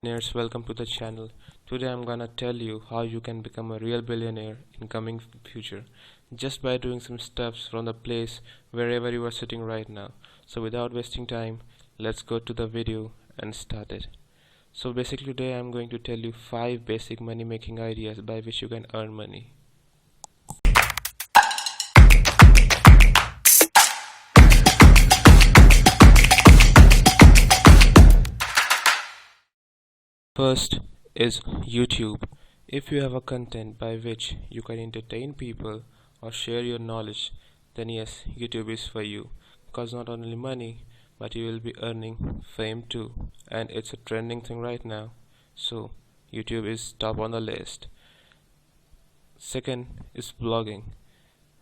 Billionaires, welcome to the channel. Today I'm gonna tell you how you can become a real billionaire in coming future just by doing some steps from the place wherever you are sitting right now. So without wasting time, let's go to the video and start it. So basically today I'm going to tell you 5 basic money making ideas by which you can earn money. First is YouTube. If you have a content by which you can entertain people or share your knowledge, then yes, YouTube is for you. Because not only money, but you will be earning fame too. And it's a trending thing right now. So YouTube is top on the list. Second is blogging.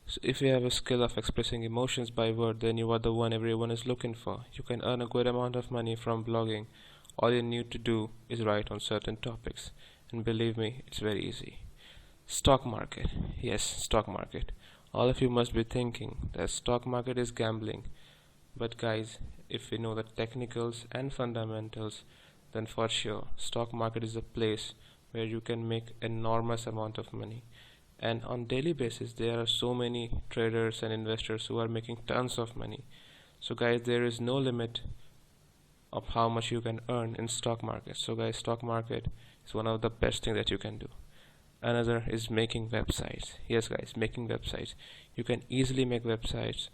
So if you have a skill of expressing emotions by word, then you are the one everyone is looking for. You can earn a good amount of money from blogging. All you need to do is write on certain topics, and believe me, it's very easy. Stock market. Yes, stock market. All of you must be thinking that stock market is gambling. But guys, if we know the technicals and fundamentals, then for sure stock market is a place where you can make enormous amount of money. And on daily basis there are so many traders and investors who are making tons of money. So guys, there is no limit of how much you can earn in stock market. So guys, stock market is one of the best thing that you can do. Another is making websites. Yes guys, making websites. You can easily make websites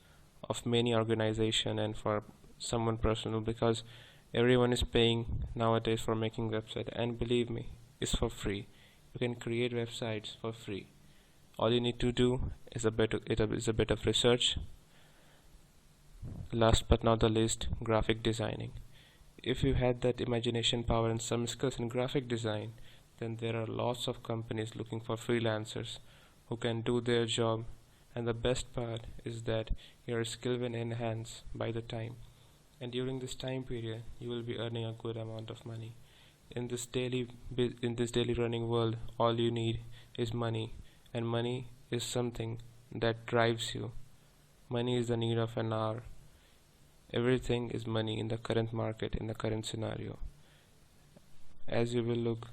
of many organization and for someone personal, because everyone is paying nowadays for making website, and believe me, it's for free. You can create websites for free. All you need to do is a bit of research. Last but not the least, graphic designing. If you had that imagination power and some skills in graphic design, then there are lots of companies looking for freelancers who can do their job, and the best part is that your skill will enhance by the time, and during this time period you will be earning a good amount of money. In this daily running world, all you need is money, and money is something that drives you. Money is the need of an hour. Everything is money in the current market, in the current scenario. As you will look,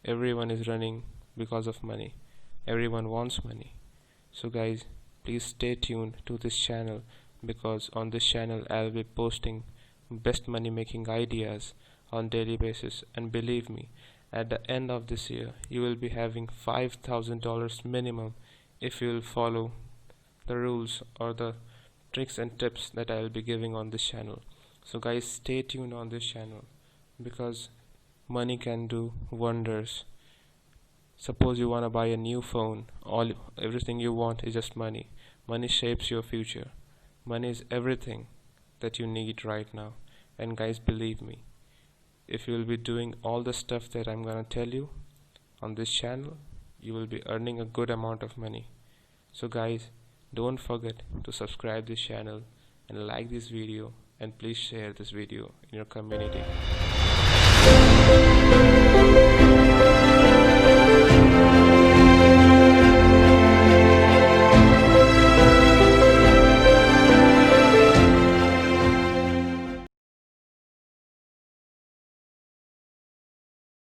everyone is running because of money. Everyone wants money. So guys, please stay tuned to this channel, because on this channel I'll be posting best money making ideas on daily basis, and believe me, at the end of this year you will be having $5,000 minimum if you will follow the rules or the tricks and tips that I will be giving on this channel. So guys, stay tuned on this channel, because money can do wonders. Suppose you want to buy a new phone, everything you want is just money. Money shapes your future. Money is everything that you need right now. And guys, believe me, if you will be doing all the stuff that I'm gonna tell you on this channel, you will be earning a good amount of money. So guys, don't forget to subscribe this channel and like this video, and please share this video in your community.